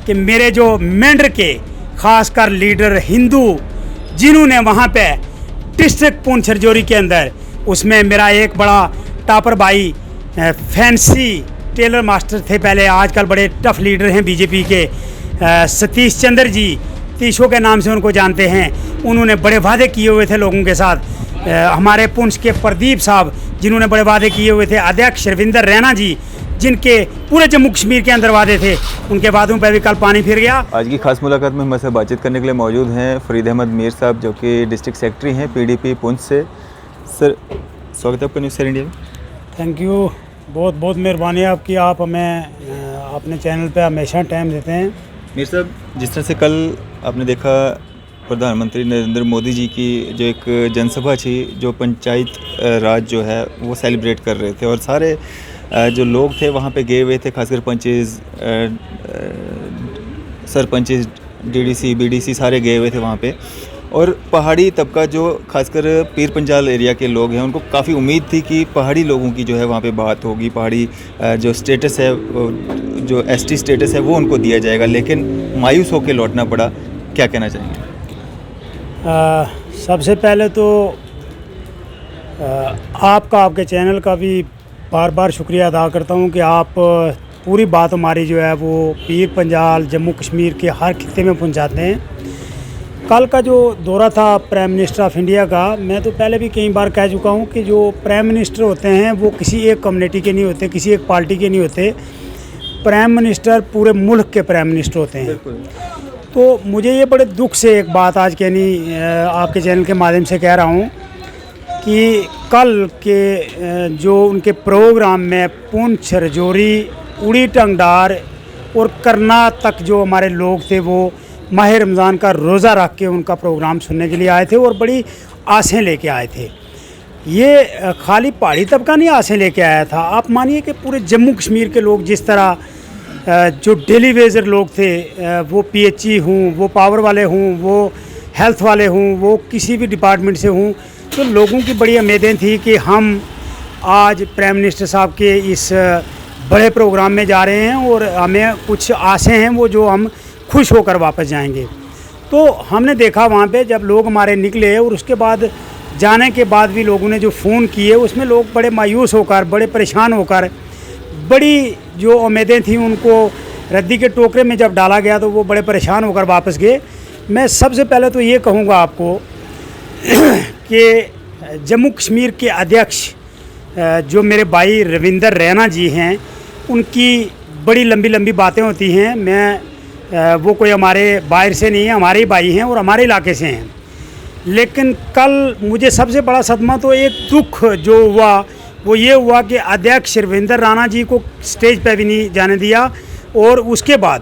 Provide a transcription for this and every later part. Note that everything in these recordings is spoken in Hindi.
कि मेरे जो मेंढर के खासकर लीडर हिंदू जिन्होंने वहाँ पे डिस्ट्रिक्ट पुंछ राजौरी के अंदर, उसमें मेरा एक बड़ा टॉपर भाई फैंसी टेलर मास्टर थे पहले, आजकल बड़े टफ लीडर हैं बीजेपी के, सतीश चंद्र जी तीशो के नाम से उनको जानते हैं। उन्होंने बड़े वादे किए हुए थे लोगों के साथ। हमारे पुंछ के प्रदीप साहब जिन्होंने बड़े वादे किए हुए थे, अध्यक्ष रविंदर रैना जी जिनके पूरे जम्मू कश्मीर के अंदर वादे थे, उनके वादों पर भी कल पानी फिर गया। आज की खास मुलाकात में हमारे साथ बातचीत करने के लिए मौजूद हैं फरीद अहमद मीर साहब, जो कि डिस्ट्रिक्ट सेक्रेटरी हैं पीडीपी पुंछ से। सर, स्वागत है आपका न्यूज़ 7 इंडिया में। थैंक यू, बहुत बहुत मेहरबानी आपकी, आप हमें अपने चैनल पे हमेशा टाइम देते हैं। मीर साहब, जिस तरह से कल आपने देखा प्रधानमंत्री नरेंद्र मोदी जी की जो एक जनसभा थी, जो पंचायत राज जो है वो सेलिब्रेट कर रहे थे और सारे जो लोग थे वहाँ पे गए हुए थे, खासकर पंचेज, सरपंचेज, डीडीसी, बीडीसी सारे गए हुए थे वहाँ पे। और पहाड़ी तबका जो खासकर पीर पंजाल एरिया के लोग हैं, उनको काफ़ी उम्मीद थी कि पहाड़ी लोगों की जो है वहाँ पे बात होगी, पहाड़ी जो स्टेटस है, जो एसटी स्टेटस है वो उनको दिया जाएगा, लेकिन मायूस होकर लौटना पड़ा। क्या कहना चाहेंगे? सबसे पहले तो आपका, आपके चैनल का भी बार बार शुक्रिया अदा करता हूँ कि आप पूरी बात हमारी जो है वो पीर पंजाल, जम्मू कश्मीर के हर खित्ते में पहुँचाते हैं। कल का जो दौरा था प्राइम मिनिस्टर ऑफ इंडिया का, मैं तो पहले भी कई बार कह चुका हूँ कि जो प्राइम मिनिस्टर होते हैं वो किसी एक कम्युनिटी के नहीं होते, किसी एक पार्टी के नहीं होते। प्राइम मिनिस्टर पूरे मुल्क के प्राइम मिनिस्टर होते हैं। तो मुझे ये बड़े दुख से एक बात आज कहनी, आपके चैनल के माध्यम से कह रहा हूँ कि कल के जो उनके प्रोग्राम में पुंछ, राजौरी, उड़ी टंगडार और करना तक जो हमारे लोग थे वो माह रमज़ान का रोज़ा रख के उनका प्रोग्राम सुनने के लिए आए थे और बड़ी आसें लेके आए थे। ये खाली पहाड़ी तबका नहीं आसें लेके आया था, आप मानिए कि पूरे जम्मू कश्मीर के लोग, जिस तरह जो डेली वेजर लोग थे, वो पीएचई हूँ, वो पावर वाले हूँ, वो हेल्थ वाले हूँ, वो किसी भी डिपार्टमेंट से हूँ, तो लोगों की बड़ी उम्मीदें थी कि हम आज प्राइम मिनिस्टर साहब के इस बड़े प्रोग्राम में जा रहे हैं और हमें कुछ आसें हैं वो जो हम खुश होकर वापस जाएंगे। तो हमने देखा वहाँ पे जब लोग हमारे निकले और उसके बाद जाने के बाद भी लोगों ने जो फ़ोन किए, उसमें लोग बड़े मायूस होकर, बड़े परेशान होकर, बड़ी जो उम्मीदें थी उनको रद्दी के टोकरे में जब डाला गया तो वो बड़े परेशान होकर वापस गए। मैं सबसे पहले तो ये कहूँगा आपको कि जम्मू कश्मीर के अध्यक्ष जो मेरे भाई रविंदर रैना जी हैं, उनकी बड़ी लंबी लंबी बातें होती हैं। मैं वो कोई हमारे बाहर से नहीं है, हमारे ही भाई हैं और हमारे इलाके से हैं। लेकिन कल मुझे सबसे बड़ा सदमा तो एक दुख जो हुआ वो ये हुआ कि अध्यक्ष रविंदर राणा जी को स्टेज पे भी नहीं जाने दिया और उसके बाद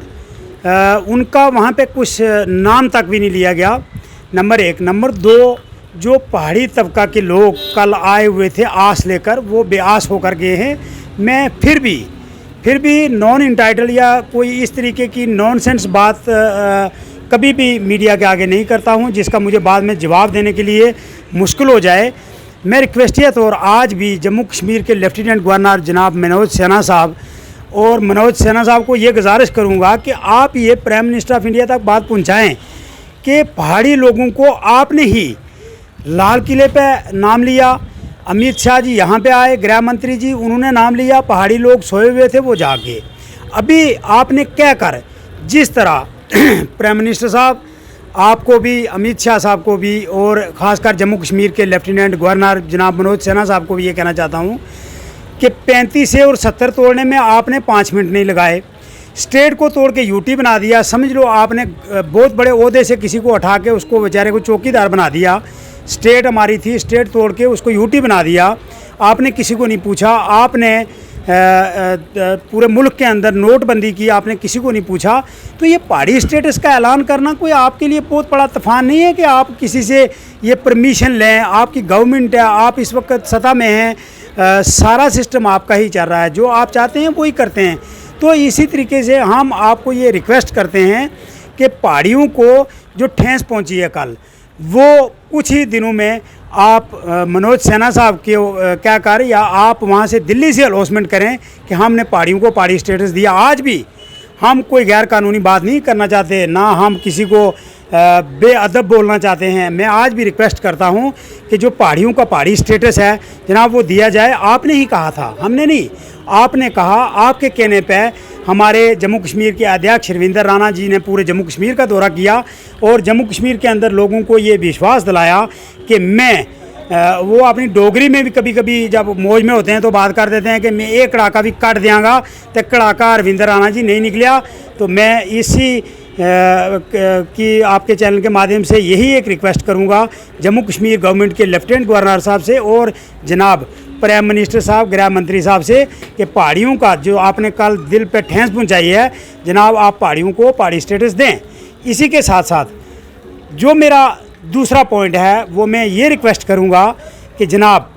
उनका वहाँ पे कुछ नाम तक भी नहीं लिया गया, नंबर 1। नंबर 2, जो पहाड़ी तबका के लोग कल आए हुए थे आस लेकर, वो बेआस होकर गए हैं। मैं फिर भी नॉन इंटाइटल या कोई इस तरीके की नॉनसेंस बात कभी भी मीडिया के आगे नहीं करता हूं, जिसका मुझे बाद में जवाब देने के लिए मुश्किल हो जाए। मैं रिक्वेस्टियत और आज भी जम्मू कश्मीर के लेफ्टिनेंट गवर्नर जनाब मनोज सिन्हा साहब और मनोज सिन्हा साहब को ये गुजारिश करूंगा कि आप ये प्राइम मिनिस्टर ऑफ इंडिया तक बात पहुंचाएं कि पहाड़ी लोगों को आपने ही लाल किले पे नाम लिया, अमित शाह जी यहाँ पे आए, गृह मंत्री जी, उन्होंने नाम लिया, पहाड़ी लोग सोए हुए थे वो जाग गए। अभी आपने क्या कर, जिस तरह प्राइम मिनिस्टर साहब आपको भी, अमित शाह साहब को भी और ख़ासकर जम्मू कश्मीर के लेफ्टिनेंट गवर्नर जनाब मनोज सिन्हा साहब को भी ये कहना चाहता हूँ कि 35 से और 70 तोड़ने में आपने 5 मिनट नहीं लगाए, स्टेट को तोड़ के यूटी बना दिया। समझ लो आपने बहुत बड़े ओहदे से किसी को उठा के उसको बेचारे को चौकीदार बना दिया। स्टेट हमारी थी, स्टेट तोड़ के उसको यूटी बना दिया। आपने किसी को नहीं पूछा, आपने पूरे मुल्क के अंदर नोटबंदी की, आपने किसी को नहीं पूछा। तो ये पहाड़ी स्टेटस का ऐलान करना कोई आपके लिए बहुत बड़ा तूफान नहीं है कि आप किसी से ये परमिशन लें। आपकी गवर्नमेंट है, आप इस वक्त सत्ता में हैं, सारा सिस्टम आपका ही चल रहा है, जो आप चाहते हैं वही करते हैं। तो इसी तरीके से हम आपको ये रिक्वेस्ट करते हैं कि पहाड़ियों को जो ठेस पहुंची है कल, वो कुछ ही दिनों में आप मनोज सिन्हा साहब के क्या कर, या आप वहाँ से दिल्ली से अनाउंसमेंट करें कि हमने पहाड़ियों को पहाड़ी स्टेटस दिया। आज भी हम कोई गैर कानूनी बात नहीं करना चाहते, ना हम किसी को बेअदब बोलना चाहते हैं। मैं आज भी रिक्वेस्ट करता हूं कि जो पहाड़ियों का पहाड़ी स्टेटस है जनाब वो दिया जाए। आपने ही कहा था, हमने नहीं, आपने कहा। आपके कहने पे हमारे जम्मू कश्मीर के अध्यक्ष रविंदर राणा जी ने पूरे जम्मू कश्मीर का दौरा किया और जम्मू कश्मीर के अंदर लोगों को ये विश्वास दिलाया कि मैं वो अपनी डोगरी में भी कभी कभी जब मौज में होते हैं तो बात कर देते हैं कि मैं एक कड़ाका भी कट देंगा, तो कड़ाका रविंदर राणा जी नहीं निकलिया। तो मैं इसी कि आपके चैनल के माध्यम से यही एक रिक्वेस्ट करूंगा जम्मू कश्मीर गवर्नमेंट के लेफ्टिनेंट गवर्नर साहब से और जनाब प्राइम मिनिस्टर साहब, गृह मंत्री साहब से कि पहाड़ियों का जो आपने कल दिल पे ठेस पहुंचाई है जनाब, आप पहाड़ियों को पहाड़ी स्टेटस दें। इसी के साथ साथ जो मेरा दूसरा पॉइंट है वो मैं ये रिक्वेस्ट करूंगा कि जनाब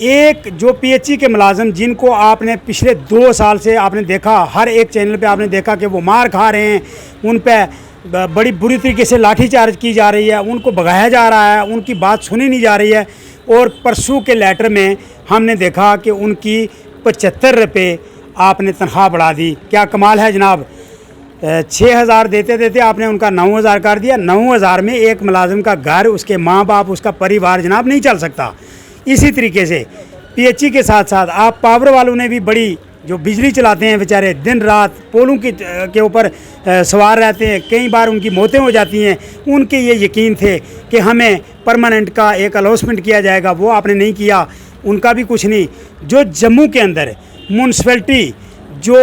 एक जो पीएचई के मुलाजिम जिनको आपने पिछले 2 साल से आपने देखा, हर एक चैनल पे आपने देखा कि वो मार खा रहे हैं, उन पे बड़ी बुरी तरीके से लाठीचार्ज की जा रही है, उनको भगाया जा रहा है, उनकी बात सुनी नहीं जा रही है। और परसों के लेटर में हमने देखा कि उनकी 75 रुपये आपने तनख्वाह बढ़ा दी। क्या कमाल है जनाब, 6,000 देते देते आपने उनका 9,000 कर दिया। 9,000 में एक मुलाजिम का घर, उसके माँ बाप, उसका परिवार जनाब नहीं चल सकता। इसी तरीके से पीएचई के साथ साथ आप पावर वालों ने भी बड़ी, जो बिजली चलाते हैं बेचारे दिन रात पोलों के ऊपर सवार रहते हैं, कई बार उनकी मौतें हो जाती हैं। उनके ये यकीन थे कि हमें परमानेंट का एक अलाउंसमेंट किया जाएगा, वो आपने नहीं किया, उनका भी कुछ नहीं। जो जम्मू के अंदर म्यूनसिपैलिटी जो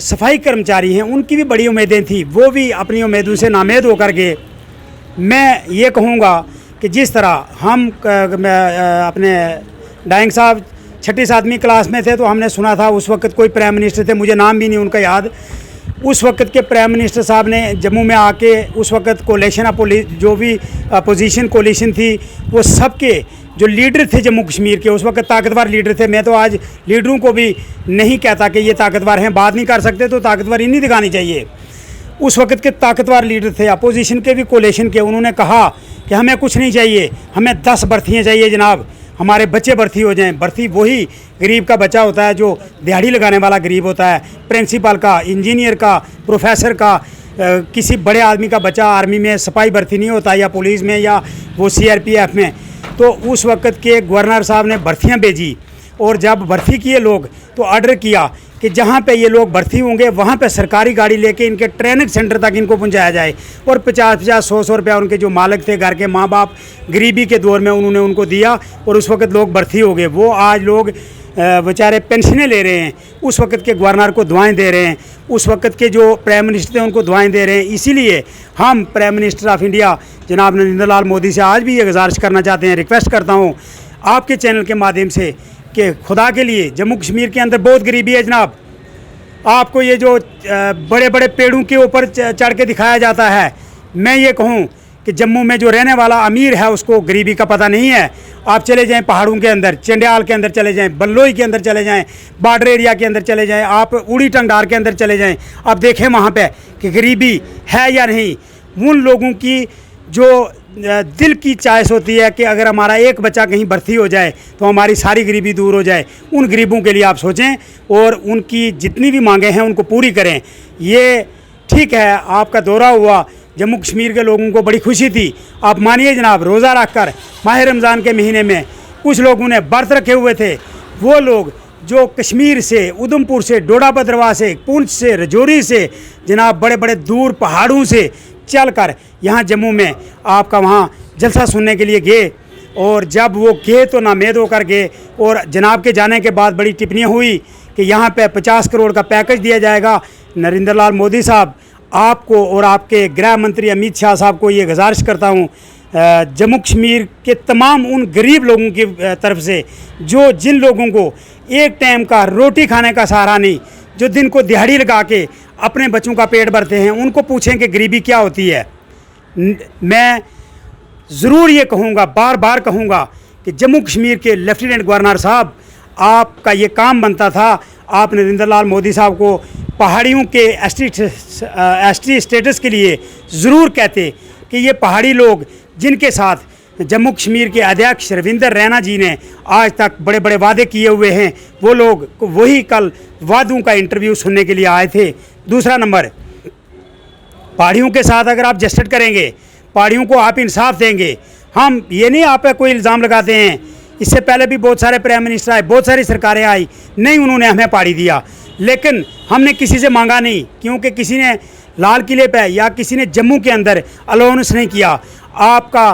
सफाई कर्मचारी हैं उनकी भी बड़ी उम्मीदें थी, वो भी अपनी उम्मीदों से नामेद होकर गए। मैं ये कहूँगा कि जिस तरह हम अपने डाइंग साहब 6ठी 7वीं क्लास में थे तो हमने सुना था उस वक्त कोई प्राइम मिनिस्टर थे, मुझे नाम भी नहीं उनका याद, उस वक्त के प्राइम मिनिस्टर साहब ने जम्मू में आके उस वक्त कोलेशन जो भी अपोजिशन कोलिशन थी वो सबके जो लीडर थे जम्मू कश्मीर के, उस वक्त ताकतवर लीडर थे। मैं तो आज लीडरों को भी नहीं कहता कि ये ताकतवर हैं, बात नहीं कर सकते तो ताकतवर नहीं दिखानी चाहिए। उस वक्त के ताकतवर लीडर थे अपोजिशन के भी कोलेशन के, उन्होंने कहा कि हमें कुछ नहीं चाहिए, हमें 10 भर्तियाँ चाहिए जनाब, हमारे बच्चे भर्ती हो जाएं। भर्ती वही गरीब का बच्चा होता है जो दिहाड़ी लगाने वाला गरीब होता है, प्रिंसिपल का, इंजीनियर का, प्रोफेसर का, किसी बड़े आदमी का बच्चा आर्मी में सिपाही भर्ती नहीं होता या पुलिस में या वो सीआरपीएफ में। तो उस वक्त के गवर्नर साहब ने भर्तियाँ भेजी और जब भर्ती किए लोग तो ऑर्डर किया कि जहाँ पे ये लोग भर्ती होंगे वहाँ पे सरकारी गाड़ी लेके इनके ट्रेनिंग सेंटर तक इनको पहुँचाया जाए। और 50-50, 100-100 रुपया उनके जो मालिक थे, घर के माँ बाप, गरीबी के दौर में उन्होंने उनको दिया और उस वक्त लोग भर्ती हो गए। वो आज लोग बेचारे पेंशनें ले रहे हैं, उस वक्त के गवर्नर को दुआएं दे रहे हैं, उस वक्त के जो प्राइम मिनिस्टर थे उनको दुआएं दे रहे हैं। इसीलिए हम प्राइम मिनिस्टर ऑफ इंडिया जनाब नरेंद्र लाल मोदी से आज भी ये गुजारिश करना चाहते हैं, रिक्वेस्ट करता हूँ आपके चैनल के माध्यम से कि खुदा के लिए जम्मू कश्मीर के अंदर बहुत गरीबी है जनाब। आपको ये जो बड़े बड़े पेड़ों के ऊपर चढ़ के दिखाया जाता है, मैं ये कहूँ कि जम्मू में जो रहने वाला अमीर है उसको गरीबी का पता नहीं है। आप चले जाएं पहाड़ों के अंदर, चंडियाल के अंदर चले जाएं, बल्लोई के अंदर चले जाएं, बॉर्डर एरिया के अंदर चले जाएं, आप उड़ी टंगडार के अंदर चले जाएं, आप देखें वहाँ पे कि गरीबी है या नहीं। उन लोगों की जो दिल की चॉइस होती है कि अगर हमारा एक बच्चा कहीं भर्ती हो जाए तो हमारी सारी गरीबी दूर हो जाए, उन गरीबों के लिए आप सोचें और उनकी जितनी भी मांगें हैं उनको पूरी करें। ये ठीक है, आपका दौरा हुआ, जम्मू कश्मीर के लोगों को बड़ी खुशी थी। आप मानिए जनाब, रोज़ा रख कर माह रमज़ान के महीने में कुछ लोगों ने व्रत रखे हुए थे। वो लोग जो कश्मीर से, उधमपुर से, डोडा भद्रवाह से, पुंछ से, रजौरी से जनाब बड़े बड़े दूर पहाड़ों से चल कर यहाँ जम्मू में आपका वहाँ जलसा सुनने के लिए गए और जब वो गए तो नामेद होकर गए। और जनाब के जाने के बाद बड़ी टिप्पणियाँ हुई कि यहाँ पे 50 करोड़ का पैकेज दिया जाएगा। नरेंद्र लाल मोदी साहब, आपको और आपके गृह मंत्री अमित शाह साहब को ये गुजारिश करता हूँ जम्मू कश्मीर के तमाम उन गरीब लोगों की तरफ से जिन लोगों को एक टाइम का रोटी खाने का सहारा नहीं, जो दिन को दिहाड़ी लगा के अपने बच्चों का पेट भरते हैं, उनको पूछें कि गरीबी क्या होती है। मैं ज़रूर ये कहूँगा, बार बार कहूँगा कि जम्मू कश्मीर के लेफ्टिनेंट गवर्नर साहब, आपका ये काम बनता था, आप नरेंद्र लाल मोदी साहब को पहाड़ियों के एसटी स्टेटस के लिए ज़रूर कहते कि ये पहाड़ी लोग जिनके साथ जम्मू कश्मीर के अध्यक्ष रविंदर रैना जी ने आज तक बड़े बड़े वादे किए हुए हैं, वो लोग वही कल वादों का इंटरव्यू सुनने के लिए आए थे। दूसरा नंबर, पहाड़ियों के साथ अगर आप जस्टिस करेंगे, पहाड़ियों को आप इंसाफ देंगे, हम ये नहीं आप पे कोई इल्ज़ाम लगाते हैं, इससे पहले भी बहुत सारे प्राइम मिनिस्टर आए, बहुत सारी सरकारें आई, नहीं उन्होंने हमें पहाड़ी दिया, लेकिन हमने किसी से मांगा नहीं, क्योंकि किसी ने लाल किले पे या किसी ने जम्मू के अंदर अलाउंस नहीं किया। आपका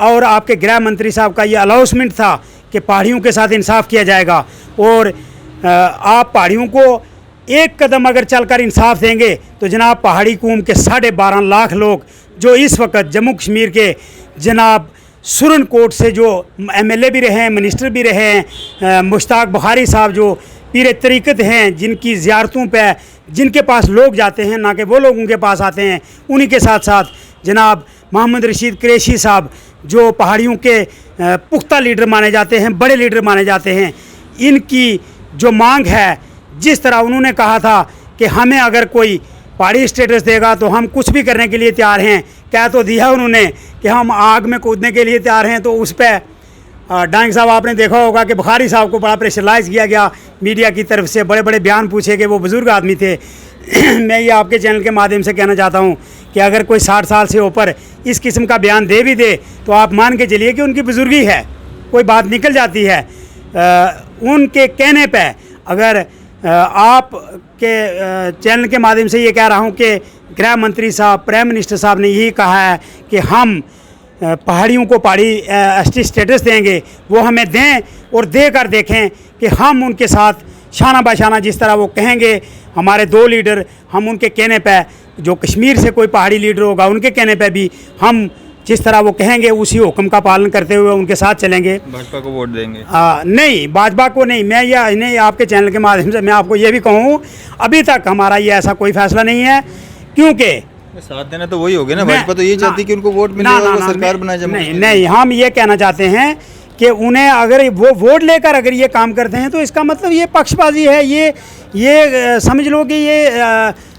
और आपके गृह मंत्री साहब का ये अलाउंसमेंट था कि पहाड़ियों के साथ इंसाफ किया जाएगा, और आप पहाड़ियों को एक कदम अगर चलकर इंसाफ देंगे तो जनाब पहाड़ी कौम के 12.5 लाख लोग जो इस वक्त जम्मू कश्मीर के जनाब सुरन कोट से जो एमएलए भी रहे हैं, मिनिस्टर भी रहे हैं, मुश्ताक बुखारी साहब जो पीर तरीक़त हैं, जिनकी ज़ियारतों पे जिनके पास लोग जाते हैं, ना कि वो लोग उनके पास आते हैं, उन्हीं के साथ साथ जनाब मोहम्मद रशीद कुरैशी साहब जो पहाड़ियों के पुख्ता लीडर माने जाते हैं, बड़े लीडर माने जाते हैं, इनकी जो मांग है, जिस तरह उन्होंने कहा था कि हमें अगर कोई पहाड़ी स्टेटस देगा तो हम कुछ भी करने के लिए तैयार हैं, कह तो दिया उन्होंने कि हम आग में कूदने के लिए तैयार हैं, तो उस पर डांग साहब आपने देखा होगा कि बुखारी साहब को बड़ा प्रेशराइज़ किया गया मीडिया की तरफ से, बड़े बड़े बयान पूछे गए, वो बुज़ुर्ग आदमी थे। मैं ये आपके चैनल के माध्यम से कहना चाहता हूँ कि अगर कोई 60 साल से ऊपर इस किस्म का बयान दे भी दे तो आप मान के चलिए कि उनकी बुज़ुर्गी है, कोई बात निकल जाती है। उनके कहने पर अगर आप के चैनल के माध्यम से ये कह रहा हूँ कि गृह मंत्री साहब, प्राइम मिनिस्टर साहब ने यही कहा है कि हम पहाड़ियों को पहाड़ी एसटी स्टेटस देंगे, वो हमें दें और दे कर देखें कि हम उनके साथ शाना बाशाना जिस तरह वो कहेंगे, हमारे 2 लीडर, हम उनके कहने पे, जो कश्मीर से कोई पहाड़ी लीडर होगा उनके कहने पे भी हम जिस तरह वो कहेंगे उसी हुक्म का पालन करते हुए उनके साथ चलेंगे। भाजपा को वोट देंगे? नहीं, भाजपा को नहीं। मैं ये नहीं, आपके चैनल के माध्यम से मैं आपको ये भी कहूँ, अभी तक हमारा ये ऐसा कोई फैसला नहीं है, क्योंकि साथ देना तो वही हो गया ना। भाजपा तो ये चाहती कि उनको वोट मिले और वो सरकार बनाए। नहीं, हम ये कहना चाहते हैं कि उन्हें अगर वो वोट लेकर अगर ये काम करते हैं तो इसका मतलब ये पक्षबाजी है, ये समझ लो कि ये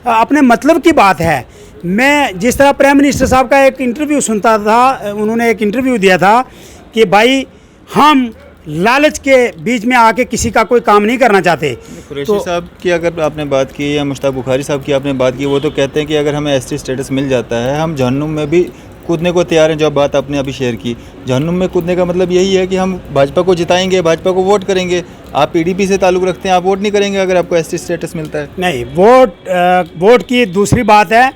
अपने मतलब की बात है। मैं जिस तरह प्राइम मिनिस्टर साहब का एक इंटरव्यू सुनता था, उन्होंने एक इंटरव्यू दिया था कि भाई हम लालच के बीच में आके किसी का कोई काम नहीं करना चाहते। कुरैशी साहब की अगर आपने बात की या मुश्ताक बुखारी साहब की आपने बात की, वो तो कहते हैं कि अगर हमें एसटी स्टेटस मिल जाता है हम जहन्नुम में भी कूदने को तैयार हैं। जो बात आपने अभी शेयर की, जहन्नुम में कूदने का मतलब यही है कि हम भाजपा को जिताएंगे, भाजपा को वोट करेंगे। आप पीडीपी से ताल्लुक़ रखते हैं, आप वोट नहीं करेंगे अगर आपको एसटी स्टेटस मिलता है? नहीं, वोट की दूसरी बात है।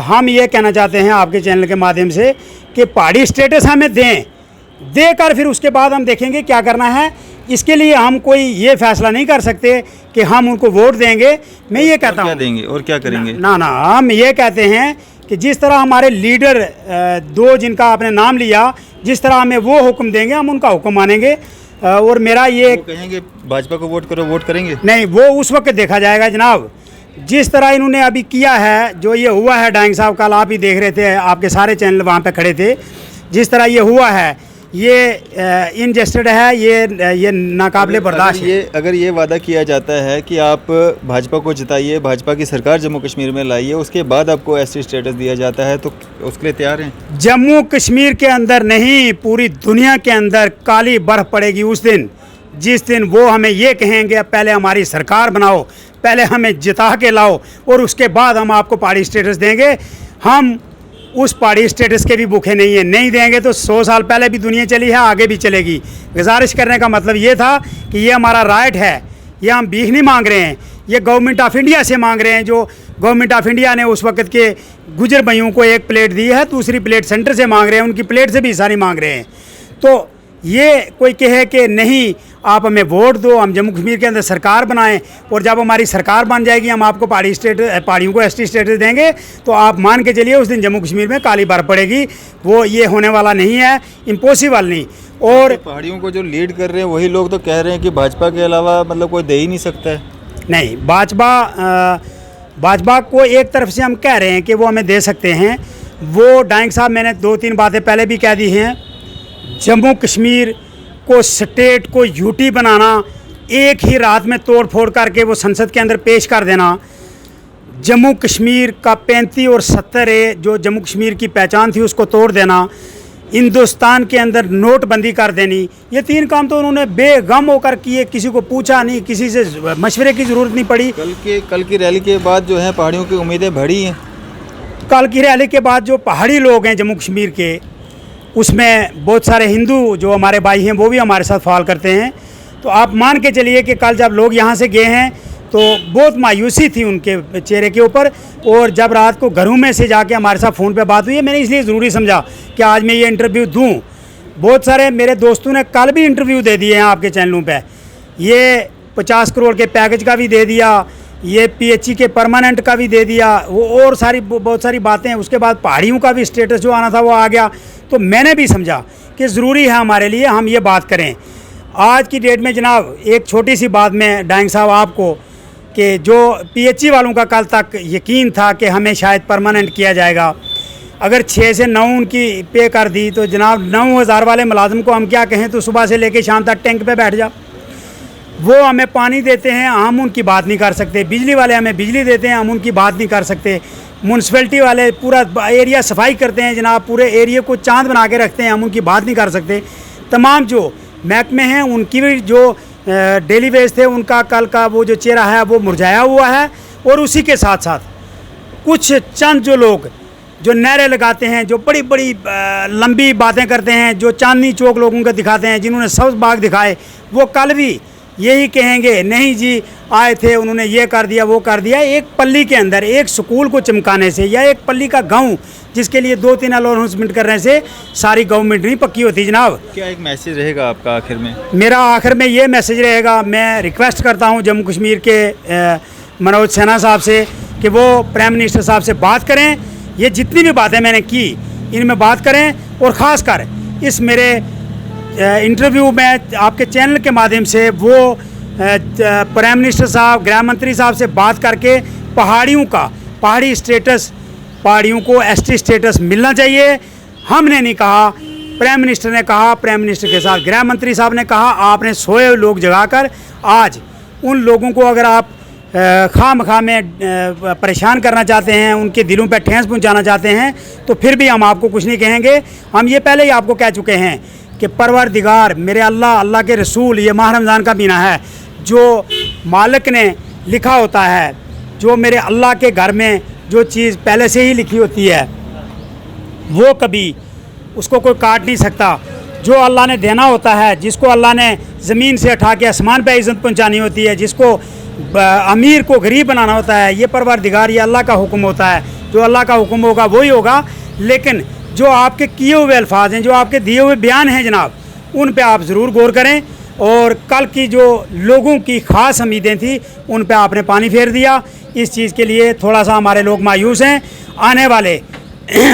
हम ये कहना चाहते हैं आपके चैनल के माध्यम से कि पहाड़ी स्टेटस हमें देकर फिर उसके बाद हम देखेंगे क्या करना है। इसके लिए हम कोई ये फैसला नहीं कर सकते कि हम उनको वोट देंगे। मैं ये कहता हूँ देंगे और क्या करेंगे ना, हम ये कहते हैं कि जिस तरह हमारे लीडर 2 जिनका आपने नाम लिया, जिस तरह हमें वो हुक्म देंगे हम उनका हुक्म मानेंगे। और मेरा ये कहेंगे भाजपा को वोट करो, वोट करेंगे? नहीं, वो उस वक्त देखा जाएगा जनाब। जिस तरह इन्होंने अभी किया है, जो ये हुआ है, डांग साहब कल आप ही देख रहे थे, आपके सारे चैनल वहाँ पे खड़े थे, जिस तरह ये हुआ है ये इनजस्टिस है, ये नाकाबिले बर्दाश्त है। अगर ये वादा किया जाता है कि आप भाजपा को जिताइए, भाजपा की सरकार जम्मू कश्मीर में लाइए, उसके बाद आपको एसटी स्टेटस दिया जाता है, तो उसके लिए तैयार हैं? जम्मू कश्मीर के अंदर नहीं, पूरी दुनिया के अंदर काली बर्फ़ पड़ेगी उस दिन, जिस दिन वो हमें ये कहेंगे पहले हमारी सरकार बनाओ, पहले हमें जिता के लाओ और उसके बाद हम आपको पहाड़ी स्टेटस देंगे। हम उस पहाड़ी स्टेटस के भी भूखे नहीं हैं, नहीं देंगे तो 100 साल पहले भी दुनिया चली है, आगे भी चलेगी। गुजारिश करने का मतलब ये था कि ये हमारा राइट है, ये हम भीख नहीं मांग रहे हैं, ये गवर्नमेंट ऑफ इंडिया से मांग रहे हैं। जो गवर्नमेंट ऑफ इंडिया ने उस वक्त के गुजर भाइयों को एक प्लेट दी है, दूसरी प्लेट सेंटर से मांग रहे हैं, उनकी प्लेट से भी हिस्सा नहीं मांग रहे हैं। तो ये कोई कहे कि नहीं आप हमें वोट दो, हम जम्मू कश्मीर के अंदर सरकार बनाएं और जब हमारी सरकार बन जाएगी हम आपको पहाड़ियों को एसटी स्टेटस देंगे, तो आप मान के चलिए उस दिन जम्मू कश्मीर में काली बर्फ पड़ेगी। वो ये होने वाला नहीं है, इम्पॉसिबल नहीं। और पहाड़ियों को जो लीड कर रहे हैं वही लोग तो कह रहे हैं कि भाजपा के अलावा मतलब कोई दे ही नहीं सकता है। नहीं, भाजपा को एक तरफ से हम कह रहे हैं कि वो हमें दे सकते हैं। वो डांग साहब मैंने 2-3 बातें पहले भी कह दी हैं। जम्मू कश्मीर को स्टेट को यूटी बनाना, एक ही रात में तोड़ फोड़ करके वो संसद के अंदर पेश कर देना, जम्मू कश्मीर का 35 और 70 जो जम्मू कश्मीर की पहचान थी उसको तोड़ देना, हिंदुस्तान के अंदर नोटबंदी कर देनी, ये 3 काम तो उन्होंने बेगम होकर किए, किसी को पूछा नहीं, किसी से मशवरे की ज़रूरत नहीं पड़ी। कल की रैली के बाद जो है पहाड़ियों की उम्मीदें बढ़ी हैं। कल की रैली के बाद जो पहाड़ी लोग हैं जम्मू कश्मीर के, उसमें बहुत सारे हिंदू जो हमारे भाई हैं वो भी हमारे साथ फाल करते हैं। तो आप मान के चलिए कि कल जब लोग यहाँ से गए हैं तो बहुत मायूसी थी उनके चेहरे के ऊपर। और जब रात को घरों में से जाके हमारे साथ फ़ोन पे बात हुई है, मैंने इसलिए ज़रूरी समझा कि आज मैं ये इंटरव्यू दूं। बहुत सारे मेरे दोस्तों ने कल भी इंटरव्यू दे दिए हैं आपके चैनलों पे। ये 50 करोड़ के पैकेज का भी दे दिया, ये PHE के परमानेंट का भी दे दिया, वो और बहुत सारी बातें। उसके बाद पहाड़ियों का भी स्टेटस जो आना था वो आ गया। तो मैंने भी समझा कि ज़रूरी है हमारे लिए हम ये बात करें। आज की डेट में जनाब एक छोटी सी बात में डाइंग साहब आपको, कि जो PHE वालों का कल तक यकीन था कि हमें शायद परमानेंट किया जाएगा, अगर 6 से 9 उनकी पे कर दी तो जनाब 9,000 वाले मुलाजिम को हम क्या कहें, तो सुबह से लेकर शाम तक टैंक पे बैठ जा। वो हमें पानी देते हैं, हम उनकी बात नहीं कर सकते। बिजली वाले हमें बिजली देते हैं, हम उनकी बात नहीं कर सकते। म्यूनसिपैलिटी वाले पूरा एरिया सफाई करते हैं जनाब, पूरे एरिया को चाँद बना के रखते हैं, हम उनकी बात नहीं कर सकते। तमाम जो महकमे हैं उनकी भी जो डेली वेज थे, उनका कल का वो जो चेहरा है वो मुरझाया हुआ है। और उसी के साथ साथ कुछ चंद जो लोग जो नारे लगाते हैं, जो बड़ी बड़ी लंबी बातें करते हैं, जो चांदनी चौक लोगों को दिखाते हैं, जिन्होंने सब्ज़ बाग दिखाए, वो कल भी यही कहेंगे नहीं जी आए थे उन्होंने ये कर दिया वो कर दिया। एक पल्ली के अंदर एक स्कूल को चमकाने से या एक पल्ली का गांव जिसके लिए 2-3 अनाउंसमेंट करने से सारी गवर्नमेंट नहीं पक्की होती जनाब। क्या एक मैसेज रहेगा आपका आखिर में? मेरा आखिर में ये मैसेज रहेगा, मैं रिक्वेस्ट करता हूँ जम्मू कश्मीर के मनोज सिन्हा साहब से कि वो प्राइम मिनिस्टर साहब से बात करें। ये जितनी भी बातें मैंने की इनमें बात करें, और ख़ास कर इस मेरे इंटरव्यू में आपके चैनल के माध्यम से वो प्राइम मिनिस्टर साहब, गृह मंत्री साहब से बात करके पहाड़ियों का पहाड़ी स्टेटस, पहाड़ियों को ST स्टेटस मिलना चाहिए। हमने नहीं कहा, प्राइम मिनिस्टर ने कहा, प्राइम मिनिस्टर के साथ गृह मंत्री साहब ने कहा। आपने सोए हुए लोग जगाकर आज उन लोगों को अगर आप खामखा में परेशान करना चाहते हैं, उनके दिलों पर ठेस पहुंचाना चाहते हैं, तो फिर भी हम आपको कुछ नहीं कहेंगे। हम ये पहले ही आपको कह चुके हैं कि परवरदिगार मेरे अल्लाह के रसूल, ये माह रमज़ान का महीना है, जो मालिक ने लिखा होता है, जो मेरे अल्लाह के घर में जो चीज़ पहले से ही लिखी होती है वो कभी उसको कोई काट नहीं सकता। जो अल्लाह ने देना होता है, जिसको अल्लाह ने ज़मीन से उठा के आसमान पे इज़्ज़त पहुंचानी होती है, जिसको अमीर को गरीब बनाना होता है, ये परवरदिगार, ये अल्लाह का हुक्म होता है। जो अल्लाह का हुक्म होगा वही होगा। लेकिन जो आपके किए हुए अल्फाज हैं, जो आपके दिए हुए बयान हैं जनाब, उन पे आप ज़रूर गौर करें। और कल की जो लोगों की ख़ास उम्मीदें थी उन पे आपने पानी फेर दिया। इस चीज़ के लिए थोड़ा सा हमारे लोग मायूस हैं। आने वाले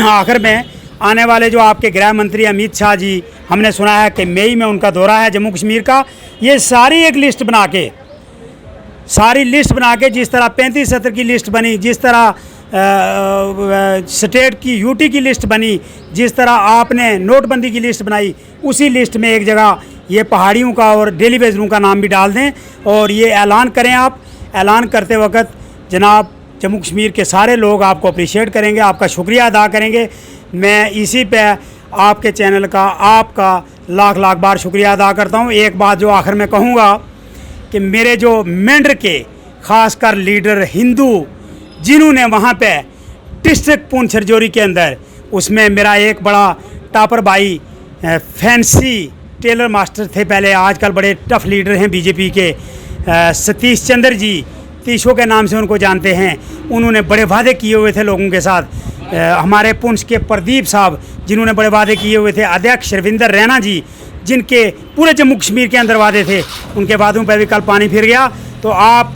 आखिर में आने वाले जो आपके गृह मंत्री अमित शाह जी, हमने सुना है कि मई में उनका दौरा है जम्मू कश्मीर का। ये सारी एक लिस्ट बना के, सारी लिस्ट बना के, जिस तरह 35-70 की लिस्ट बनी, जिस तरह स्टेट की UT की लिस्ट बनी, जिस तरह आपने नोटबंदी की लिस्ट बनाई, उसी लिस्ट में एक जगह ये पहाड़ियों का और डेली वेजरों का नाम भी डाल दें और ये ऐलान करें। आप ऐलान करते वक्त जनाब जम्मू कश्मीर के सारे लोग आपको अप्रिशिएट करेंगे, आपका शुक्रिया अदा करेंगे। मैं इसी पे आपके चैनल का आपका लाख लाख बार शुक्रिया अदा करता हूँ। एक बात जो आखिर में कहूँगा कि मेरे जो मेंढर के ख़ासकर लीडर हिंदू जिन्होंने वहाँ पे डिस्ट्रिक्ट पुंछ रजौरी के अंदर, उसमें मेरा एक बड़ा टॉपर भाई फैंसी टेलर मास्टर थे पहले, आजकल बड़े टफ लीडर हैं BJP के, सतीश चंद्र जी, तीशो के नाम से उनको जानते हैं। उन्होंने बड़े वादे किए हुए थे लोगों के साथ। हमारे पुंछ के प्रदीप साहब जिन्होंने बड़े वादे किए हुए थे, अध्यक्ष रविंदर रैना जी जिनके पूरे जम्मू कश्मीर के अंदर वादे थे, उनके वादों पर भी कल पानी फिर गया। तो आप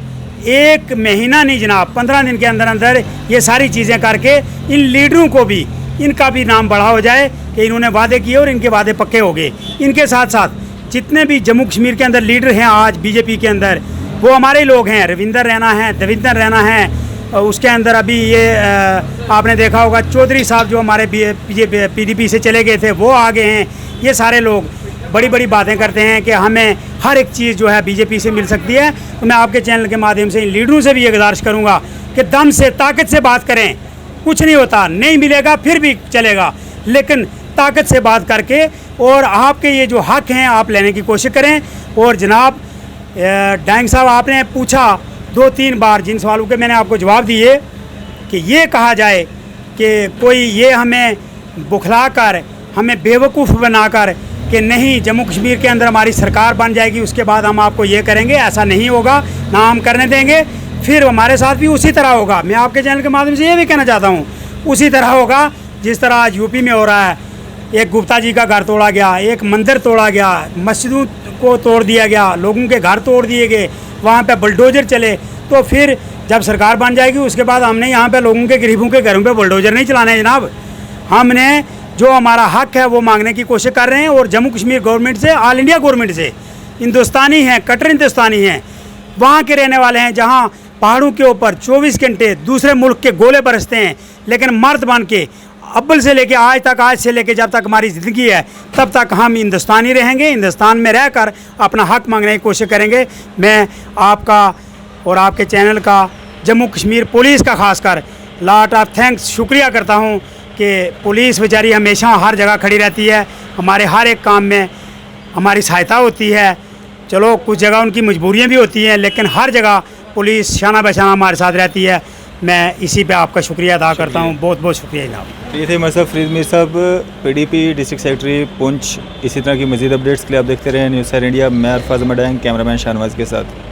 1 महीना नहीं जनाब 15 दिन के अंदर अंदर ये सारी चीज़ें करके इन लीडरों को भी, इनका भी नाम बढ़ा हो जाए कि इन्होंने वादे किए और इनके वादे पक्के हो गए। इनके साथ साथ जितने भी जम्मू कश्मीर के अंदर लीडर हैं आज BJP के अंदर, वो हमारे लोग हैं। रविंदर रैना हैं, देविंदर रैना हैं, उसके अंदर अभी ये आपने देखा होगा चौधरी साहब जो हमारे PDP से चले गए थे, वो आगे हैं। ये सारे लोग बड़ी बड़ी बातें करते हैं कि हमें हर एक चीज़ जो है BJP से मिल सकती है। तो मैं आपके चैनल के माध्यम से इन लीडरों से भी ये गुजारिश करूँगा कि दम से, ताकत से बात करें। कुछ नहीं होता, नहीं मिलेगा फिर भी चलेगा, लेकिन ताकत से बात करके और आपके ये जो हक हैं आप लेने की कोशिश करें। और जनाब डांग साहब, आपने पूछा 2-3 बार, जिन सवालों के मैंने आपको जवाब दिए, कि ये कहा जाए कि कोई ये हमें बुखला कर, हमें बेवकूफ़ बनाकर कि नहीं जम्मू कश्मीर के अंदर हमारी सरकार बन जाएगी उसके बाद हम आपको ये करेंगे, ऐसा नहीं होगा, ना हम करने देंगे। फिर हमारे साथ भी उसी तरह होगा। मैं आपके चैनल के माध्यम से ये भी कहना चाहता हूँ, उसी तरह होगा जिस तरह आज यूपी में हो रहा है। एक गुप्ता जी का घर तोड़ा गया, एक मंदिर तोड़ा गया, मस्जिदों को तोड़ दिया गया, लोगों के घर तोड़ दिए गए, वहाँ पे बुलडोज़र चले। तो फिर जब सरकार बन जाएगी उसके बाद हमने यहाँ पे लोगों के, गरीबों के घरों पे बुलडोज़र नहीं चलाने जनाब। हमने जो हमारा हक है वो मांगने की कोशिश कर रहे हैं। और जम्मू कश्मीर गवर्नमेंट से, ऑल इंडिया गवर्नमेंट से, हिंदुस्तानी हैं, कट्टर हिंदुस्तानी हैं, वहाँ के रहने वाले हैं जहाँ पहाड़ों के ऊपर 24 घंटे दूसरे मुल्क के गोले बरसते हैं, लेकिन मर्द बन के अव्वल से लेके आज तक, आज से लेके जब तक हमारी ज़िंदगी है तब तक हम हिंदुस्तानी रहेंगे, हिंदुस्तान में रहकर अपना हक मांगने की कोशिश करेंगे। मैं आपका और आपके चैनल का, जम्मू कश्मीर पुलिस का खासकर लॉट ऑफ थैंक्स, शुक्रिया करता हूँ कि पुलिस बेचारी हमेशा हर जगह खड़ी रहती है, हमारे हर एक काम में हमारी सहायता होती है। चलो कुछ जगह उनकी मजबूरियाँ भी होती हैं, लेकिन हर जगह पुलिस शाना बशाना हमारे साथ रहती है। मैं इसी पे आपका शुक्रिया अदा करता हूँ। बहुत बहुत शुक्रिया जनाब। ये थे हमारे साथ फरीद मीर साहब, PDP डिस्ट्रिक्ट सेक्रेटरी पुंछ। इसी तरह की मज़ीद अपडेट्स के लिए आप देखते रहें न्यूज़ सर इंडिया। मैं अरफाज मडांग, कैमरामैन शाहनवाज के साथ।